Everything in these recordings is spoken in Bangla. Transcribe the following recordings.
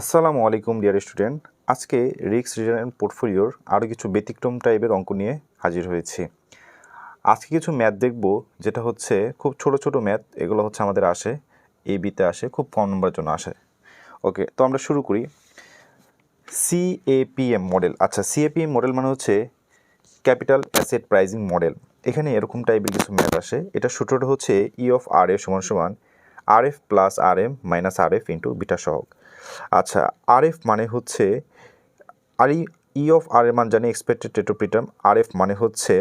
আসসালামু আলাইকুম ডিয়ার স্টুডেন্ট। আজকে রিটার্ন পোর্টফোলিওর আরও কিছু ব্যতিক্রম টাইপের অঙ্ক নিয়ে হাজির হয়েছি। আজকে কিছু ম্যাথ দেখব, যেটা হচ্ছে খুব ছোট ছোট ম্যাথ। এগুলো হচ্ছে আমাদের আসে বিতে আসে, খুব কম নম্বরের জন্য আসে। ওকে, তো আমরা শুরু করি। CAPM model. আচ্ছা, সিএপিএম মডেল মানে হচ্ছে ক্যাপিটাল অ্যাসেট প্রাইজিং মডেল। এখানে এরকম টাইপের কিছু ম্যাথ আসে। এটা সূত্রটা হচ্ছে ই অফ আর এফ সমান সমান R F plus R M minus R F into beta সহগ। আচ্ছা, আর এফ মানে হচ্ছে ই অফ আর এর মান জানি expected rate of return. R F মানে হচ্ছে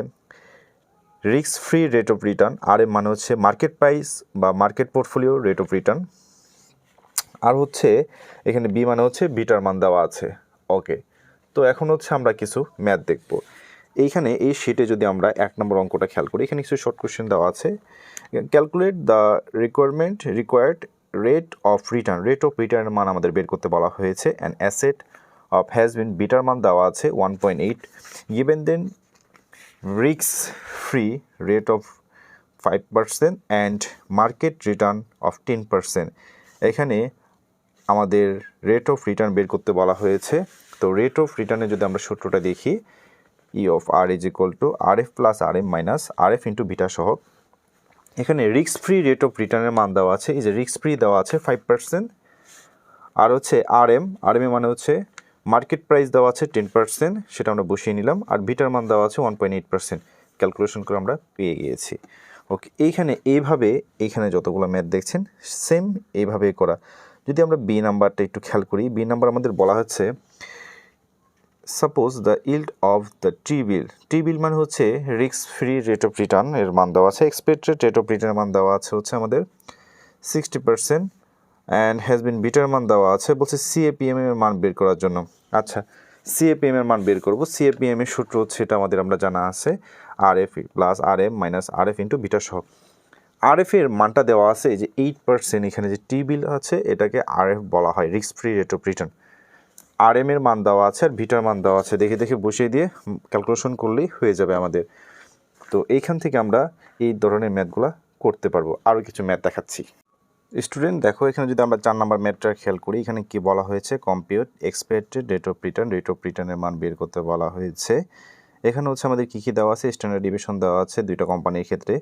risk free rate of return. R M মানে হচ্ছে মার্কেট প্রাইস বা market portfolio rate of return. আর হচ্ছে এখানে বি মানে হচ্ছে বিটার মান দেওয়া আছে। ওকে, তো এখন হচ্ছে আমরা কিছু ম্যাথ দেখব। এইখানে এই শিটে যদি আমরা 1 নম্বর অঙ্কটা খেয়াল করি, এখানে কিছু শর্ট কোশ্চেন দেওয়া আছে। Calculate the required rate of return. Rate of রিটার্নের মান আমাদের বের করতে বলা হয়েছে। And asset of has been বিটার মান দেওয়া আছে 1.8, given then risk free rate of 5% and market return of 10%। এখানে আমাদের রেট অফ রিটার্ন বের করতে বলা হয়েছে। তো রেট অফ রিটার্নে যদি আমরা সূত্রটা দেখি, E of R is equal to R F plus R M minus R F into beta সহগ। এখানে রিস্ক ফ্রি রেট অফ রিটার্নের মান দেওয়া আছে, এই যে রিস্ক ফ্রি দেওয়া আছে 5%। আর হচ্ছে আর এম এ মানে হচ্ছে মার্কেট প্রাইস দেওয়া আছে 10%, সেটা আমরা বসিয়ে নিলাম। আর বিটার মান দেওয়া আছে 1.8%। ক্যালকুলেশন করে আমরা পেয়ে গিয়েছি। ওকে, এইখানে যতগুলো ম্যাথ দেখছেন সেম এইভাবে করা। যদি আমরা বি নাম্বারটা একটু খেয়াল করি, বি নাম্বার আমাদের বলা হচ্ছে suppose the yield of the T bill মানে হচ্ছে risk free rate of return এর মান দেওয়া আছে। এক্সপেক্টেড রেট অফ রিটার্নের মান দেওয়া আছে হচ্ছে আমাদের 60% অ্যান্ড হ্যাজ বিন বিটার মান দেওয়া আছে। বলছে সিএপিএম এর মান বের করার জন্য। আচ্ছা, সিএপিএম এর মান বের করব। সিএপিএম এর সূত্র হচ্ছে, এটা আমরা জানা আছে, R F plus R M minus R F into beta সহগ। আর এফ এর মানটা দেওয়া আছে এই যে 8%। এখানে যে টি বিল আছে এটাকে আর এফ বলা হয়, risk free rate of return. R M এর মান দেওয়া আছে আর বিটার মান দেওয়া আছে, দেখে দেখে বসিয়ে দিয়ে ক্যালকুলেশন করলেই হয়ে যাবে আমাদের। তো এইখান থেকে আমরা এই ধরনের ম্যাথগুলো করতে পারবো। আরও কিছু ম্যাথ দেখাচ্ছি। স্টুডেন্ট দেখো, এখানে যদি আমরা 4 নম্বর ম্যাথটা খেয়াল করি, এখানে কি বলা হয়েছে, কম্পিউট এক্সপেক্টেড রেট অফ রিটার্নের মান বের করতে বলা হয়েছে। এখানে হচ্ছে আমাদের কী কী দেওয়া আছে, স্ট্যান্ডার্ড ডিভিশন দেওয়া আছে দুইটা কোম্পানির ক্ষেত্রে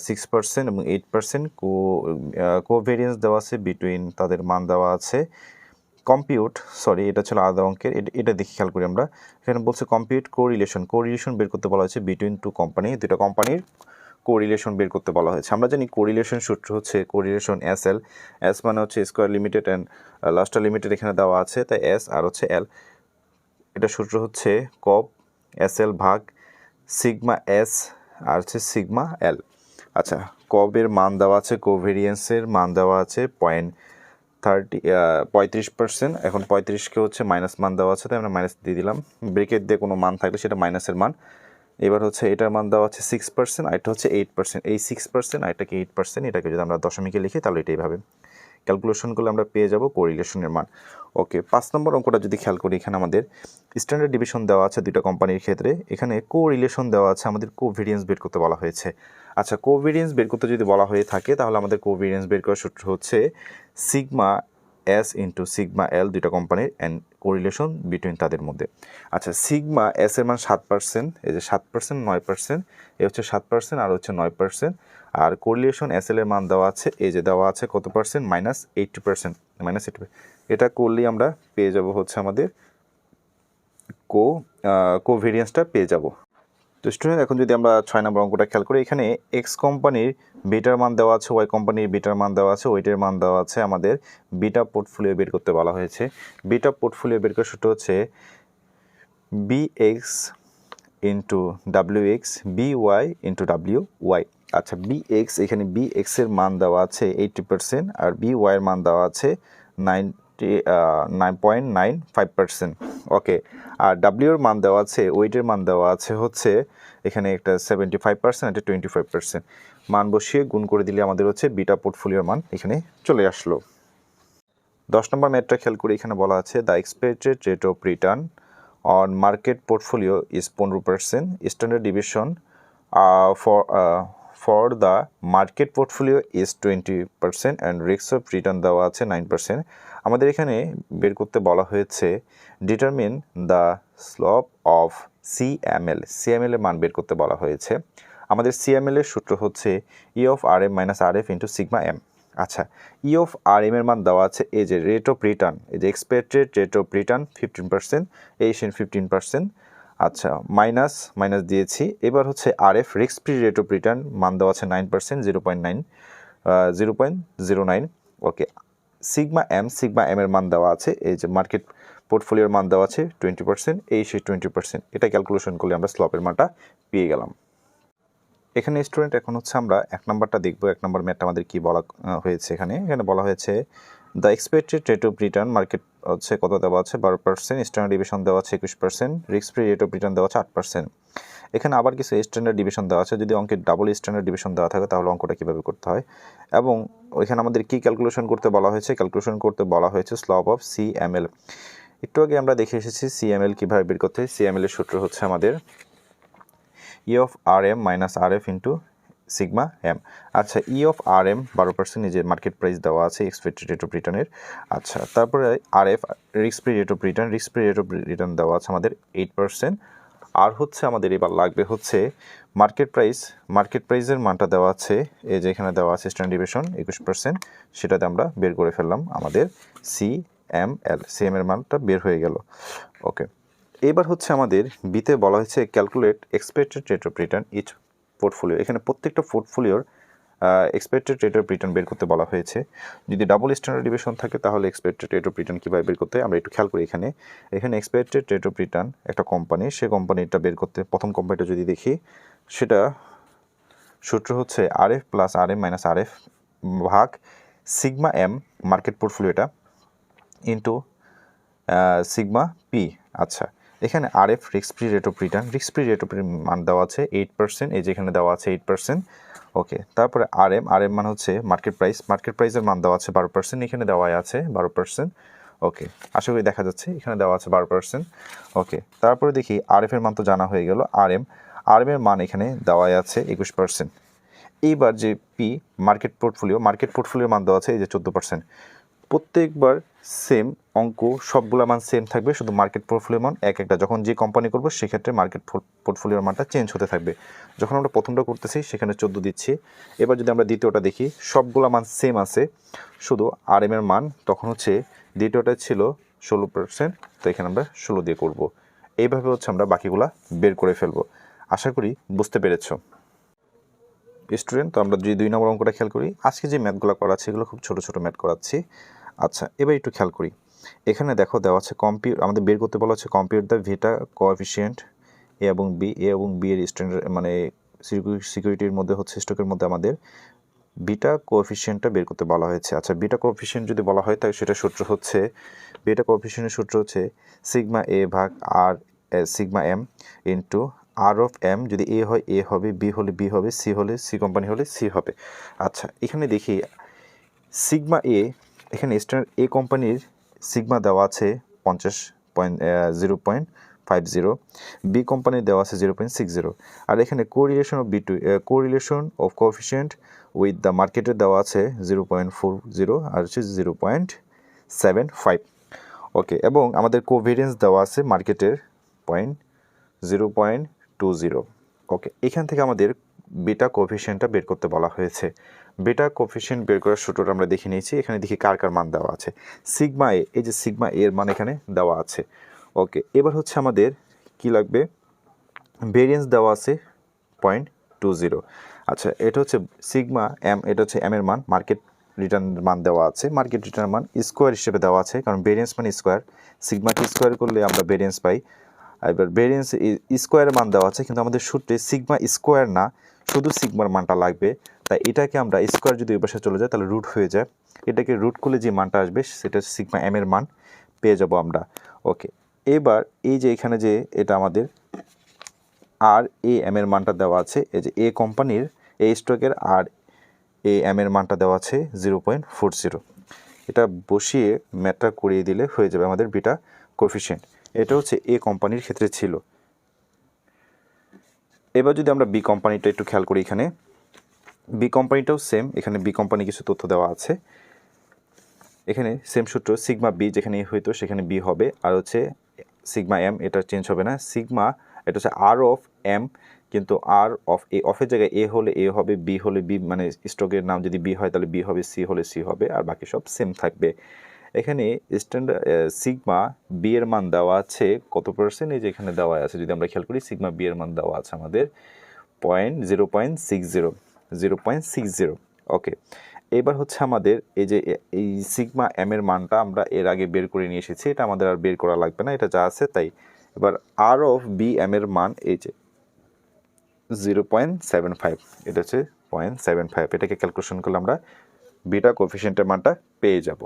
6% এবং 8%। কোভেরিয়েন্স দেওয়া আছে বিটুইন তাদের মান দেওয়া আছে। এটা ছিল আলাদা অঙ্কের, এটা দেখি খেয়াল করি আমরা। এখানে বলছে কম্পিউট কোরিলেশন বের করতে বলা হয়েছে বিটুইন দুইটা কোম্পানির কোরিলেশন বের করতে বলা হয়েছে। আমরা জানি কোরিলেশন সূত্র হচ্ছে কোরিলেশন এস মানে হচ্ছে স্কোয়ার লিমিটেড অ্যান্ড লাস্টার লিমিটেড এখানে দেওয়া আছে, তাই এস আর হচ্ছে এল। এটা সূত্র হচ্ছে কব এস এল ভাগ সিগমা এস আর হচ্ছে সিগমা এল। আচ্ছা, কবের মান দেওয়া আছে, কোভেরিয়েন্সের মান দেওয়া আছে 35%। এখন 35কে হচ্ছে মাইনাস মান দেওয়া আছে, তাই আমরা মাইনাস দিয়ে দিলাম। ব্রেকেট দিয়ে কোনো মান থাকলে সেটা মাইনাসের মান। এবার হচ্ছে এটার মান দেওয়া আছে 6%, আর এটা হচ্ছে 8%। এই 6% আর এটাকে 8%, এটাকে যদি আমরা দশমিকে লিখি তাহলে এটা এইভাবে ক্যালকুলেশন করলে আমরা পেয়ে যাব কোরিলেশনের মান। ওকে, 5 নম্বর অঙ্কটা যদি খেয়াল করি, এখানে আমাদের স্ট্যান্ডার্ড ডিভিশন দেওয়া আছে দুইটা কোম্পানির ক্ষেত্রে। এখানে কোরিলেশন দেওয়া আছে, আমাদের কোভেরিয়েন্স বের করতে বলা হয়েছে। আচ্ছা, কোভেরিয়েন্স বের করতে যদি বলা হয়ে থাকে তাহলে আমাদের কোভেরিয়েন্স বের করার সূত্র হচ্ছে সিগমা এস ইন্টু সিগমা এল, দুইটা কোম্পানির অ্যান্ড কোরিলেশন বিটুইন তাদের মধ্যে। আচ্ছা, সিগমা এস এর মান 7%, এই যে 7% 9%, এ হচ্ছে 7% আর হচ্ছে 9%। আর কোরিলেশন এস এল এর মান দেওয়া আছে, এই যে দেওয়া আছে কত পার্সেন্ট, -80%। এটা করলেই আমরা পেয়ে যাব হচ্ছে আমাদের কোভেরিয়েন্সটা পেয়ে যাব। তো স্টুডেন্ট, এখন যদি আমরা 6 নম্বর অঙ্কটা খেয়াল করি, এখানে এক্স কোম্পানির বিটার মান দেওয়া আছে, ওয়াই কোম্পানির বিটার মান দেওয়া আছে, ওইটার মান দেওয়া আছে। আমাদের বিটা পোর্টফোলিও বের করতে বলা হয়েছে। বিটা পোর্টফোলিও বের করার সূত্র হচ্ছে B X into W X B Y into W Y. আচ্ছা, বিএক্স, এখানে বিএক্স এর মান দেওয়া আছে 80% আর বিওয়াই এর মান দেওয়া আছে 9.95%। ওকে, আর ডাব্লিউর মান দেওয়া আছে, ওয়েটের মান দেওয়া আছে হচ্ছে এখানে একটা 75%, একটা 25%। মান বসিয়ে গুণ করে দিলে আমাদের হচ্ছে বিটা পোর্টফোলিওর মান এখানে চলে আসলো। 10 নম্বর ম্যাথটা খেয়াল করে, এখানে বলা আছে the expected rate of return on market portfolio is 15%, standard division for the market portfolio is 20% and risk of return দেওয়া আছে 9%। আমাদের এখানে বের করতে বলা হয়েছে determine the slope of CML এর মান বের করতে বলা হয়েছে। আমাদের সিএমএল এর সূত্র হচ্ছে E of R M minus R F into sigma M. আচ্ছা, ই অফ আর এম এর মান দেওয়া আছে এই যে রেট অফ রিটার্ন, এই যে এক্সপেক্টেড রেট অফ রিটার্ন 15%, এশিয়ান 15%। আচ্ছা, মাইনাস দিয়েছি। এবার হচ্ছে R F risk free rate of return মান দেওয়া আছে 9%, 0.09। ওকে, সিগমা এম এর মান দেওয়া আছে এই যে মার্কেট পোর্টফোলিওর মান দেওয়া আছে 20%, এই সেই 20%। এটা ক্যালকুলেশন করলে আমরা স্লপের মানটা পেয়ে গেলাম। এখানে স্টুডেন্ট এখন হচ্ছে আমরা 1 নম্বরটা দেখবো। 1 নম্বর ম্যাথটা আমাদের কি বলা হয়েছে, এখানে বলা হয়েছে the expected rate of return market হচ্ছে কত দেওয়া আছে 12%, স্ট্যান্ডার্ড ডিভিশন দেওয়া আছে 21%, risk free rate of return দেওয়া আছে 8%। এখানে আবার কিছু স্ট্যান্ডার্ড ডিভিশন দেওয়া আছে। যদি অঙ্কের ডাবল স্ট্যান্ডার্ড ডিভিশন দেওয়া থাকে তাহলে অঙ্কটা কীভাবে করতে হয়, এবং ওইখানে আমাদের কি ক্যালকুলেশন করতে বলা হয়েছে, ক্যালকুলেশন করতে বলা হয়েছে স্লপ অফ সিএমএল। একটু আগে আমরা দেখে এসেছি সিএমএল কীভাবে বের করতে হয়। সিএমএল এর সূত্র হচ্ছে আমাদের E of R M minus R F into sigma M. আচ্ছা, ই অফ আর এম 12% এই যে মার্কেট প্রাইস দেওয়া আছে এক্সপেক্টেড রেট অফ রিটার্নের। আচ্ছা, তারপরে R F risk free rate of return দেওয়া আছে আমাদের 8%। আর হচ্ছে আমাদের এবার লাগবে হচ্ছে মার্কেট প্রাইসের মানটা দেওয়া আছে এই যে এখানে দেওয়া আছে স্ট্যান্ডার্ড ডিভিশন 21%, সেটাতে আমরা বের করে ফেললাম আমাদের সিএম এর মানটা বের হয়ে গেল। ওকে, এবার হচ্ছে আমাদের বিতে বলা হয়েছে calculate expected rate of return each portfolio. এখানে প্রত্যেকটা পোর্টফোলিওর এক্সপেক্টেড রেট অফ রিটার্ন বের করতে বলা হয়েছে। যদি ডাবল স্ট্যান্ডার্ড ডিভিশন থাকে তাহলে এক্সপেক্টেড রেট অফ রিটার্ন কীভাবে বের করতে হয় আমরা একটু খেয়াল করি। এখানে এক্সপেক্টেড রেট অফ রিটার্ন একটা কোম্পানি, সে কোম্পানিটা বের করতে প্রথম কোম্পানিটা যদি দেখি, সেটা সূত্র হচ্ছে R F plus R M minus R F ভাগ সিগমা এম মার্কেট পোর্টফোলিওটা ইন্টু সিগমা পি। আচ্ছা, এখানে R F risk free rate of return মান দেওয়া আছে 8%, এই যে এখানে দেওয়া আছে 8%। ওকে, তারপরে আর এম মান হচ্ছে মার্কেট প্রাইসের মান দেওয়া আছে 12%, এখানে দেওয়া আছে 12%। ওকে, আশা করি দেখা যাচ্ছে, এখানে দেওয়া আছে 12%। ওকে, তারপরে দেখি আর এফ এর মান তো জানা হয়ে গেল। আর এম এর মান এখানে দেওয়া আছে 21%। এইবার যে পি মার্কেট পোর্টফোলিওর মান দেওয়া আছে এই যে 14%। প্রত্যেকবার সেম অঙ্ক, সবগুলো মান সেম থাকবে, শুধু মার্কেট পোর্টফোলিওর মান একটা যখন যে কোম্পানি করবো সেক্ষেত্রে মার্কেট পোর্টফোলিওর মানটা চেঞ্জ হতে থাকবে। যখন আমরা প্রথমটা করতেছি সেখানে 14 দিচ্ছি। এবার যদি আমরা দ্বিতীয়টা দেখি, সবগুলো মান সেম আছে, শুধু আর এম এর মান তখন হচ্ছে দ্বিতীয়টা ছিল 16%, তো এখানে আমরা 16 দিয়ে করব। এইভাবে হচ্ছে আমরা বাকিগুলা বের করে ফেলবো। আশা করি বুঝতে পেরেছ স্টুডেন্ট। তো আমরা যদি 2 নম্বর অঙ্কটা খেয়াল করি, আজকে যে ম্যাথগুলো করাচ্ছি এগুলো খুব ছোট ছোট ম্যাথ করাচ্ছি। আচ্ছা, এবার একটু খেয়াল করি। এখানে দেখো দেওয়া আছে আমাদের বের করতে বলা হচ্ছে কম্পিউট দ্য ভিটা কোএফিসিয়েন্ট এ এবং বি এর স্ট্যান্ডার্ড মানে সিকিউরিটির মধ্যে হচ্ছে স্টকের মধ্যে আমাদের বিটা কোএফিসিয়েন্টটা বের করতে বলা হয়েছে। আচ্ছা, বিটা কোএফিসিয়েন্ট যদি বলা হয় তাহলে সেটা সূত্র হচ্ছে বিটা কোএফিসিয়েন্টের সূত্র হচ্ছে সিগমা এ ভাগ R sigma M into R of M. যদি এ হয় এ হবে, বি হলে বি হবে, সি কোম্পানি হলে সি হবে। আচ্ছা, এখানে দেখি সিগমা এ, এখানে স্ট্যান্ডার্ড এ কোম্পানির সিগমা দেওয়া আছে 0.50, বি কোম্পানির দেওয়া আছে 0.60, আর এখানে correlation of coefficient with the মার্কেটের দেওয়া আছে 0.40 আর হচ্ছে 0.75। ওকে, এবং আমাদের কোভেরিয়েন্স দেওয়া আছে মার্কেটের 0.20। ওকে, এখান থেকে আমাদের বিটা কোএফিসিয়েন্টটা বের করতে বলা হয়েছে। বিটা কোএফিসিয়েন্ট বের করার সূত্রটা আমরা দেখে নিয়েছি। এখানে দেখি কার মান দেওয়া আছে। সিগমা এ, এই যে সিগমা এর মান এখানে দেওয়া আছে। ওকে, এবার হচ্ছে আমাদের কি লাগবে, ভেরিয়েন্স দেওয়া আছে 0.20। আচ্ছা, এটা হচ্ছে সিগমা এম, এটা হচ্ছে এম এর মান, মার্কেট রিটার্ন মান দেওয়া আছে, মার্কেট রিটার্ন মান স্কোয়ার হিসেবে দেওয়া আছে, কারণ ভেরিয়েন্স মানে স্কোয়ার, সিগমাকে স্কোয়ার করলে আমরা ভেরিয়েন্স পাই। এবার ভেরিয়েন্স স্কোয়ারের মান দেওয়া আছে, কিন্তু আমাদের সূত্রে সিগমা স্কোয়ার না, শুধু সিগমার মানটা লাগবে। তাই এটাকে আমরা স্কোয়ার যদি ওই পাশে চলে যায় তাহলে রুট হয়ে যায়, এটাকে রুট করলে যে মানটা আসবে সেটা হচ্ছে সিগমা এম এর মান পেয়ে যাব আমরা। ওকে, এবার এই যে এখানে যে এটা আমাদের আর এ এম এর মানটা দেওয়া আছে, এই যে এ কোম্পানির এ স্টকের আর এ এম এর মানটা দেওয়া আছে 0.40। এটা বসিয়ে ম্যাথটা করিয়ে দিলে হয়ে যাবে আমাদের বিটা কোএফিসিয়েন্ট। এটা হচ্ছে এ কোম্পানির ক্ষেত্রে ছিল। এবার যদি আমরা বি কোম্পানিটা একটু খেয়াল করি, এখানে বি কোম্পানিটাও সেম, এখানে বি কোম্পানি কিছু তথ্য দেওয়া আছে। এখানে সেম সূত্র, সিগমা বি যেখানে এ হইতো সেখানে বি হবে, আর হচ্ছে সিগমা এম, এটা চেঞ্জ হবে না। সিগমা এটা হচ্ছে আর অফ এম, কিন্তু আর অফ এ, অফের জায়গায় এ হলে এ হবে, বি হলে বি, মানে স্টকের নাম যদি বি হয় তাহলে বি হবে, সি হলে সি হবে, আর বাকি সব সেম থাকবে। এখানে স্ট্যান্ডার্ড সিগমা বি এর মান দেওয়া আছে কত পার্সেন্ট, এই যে এখানে দেওয়া আছে, যদি আমরা খেয়াল করি সিগমা বি এর মান দেওয়া আছে আমাদের 0.60। ওকে, এবার হচ্ছে আমাদের এই যে এই সিগমা এম এর মানটা আমরা এর আগে বের করে নিয়ে এসেছি, এটা আমাদের আর বের করা লাগবে না, এটা যা আছে তাই। এবার আর অফ বি এম এর মান এই যে 0.75, এটা হচ্ছে 0.75, এটাকে ক্যালকুলেশন করলে আমরা বিটা কোএফিসিয়েন্টের মানটা পেয়ে যাব।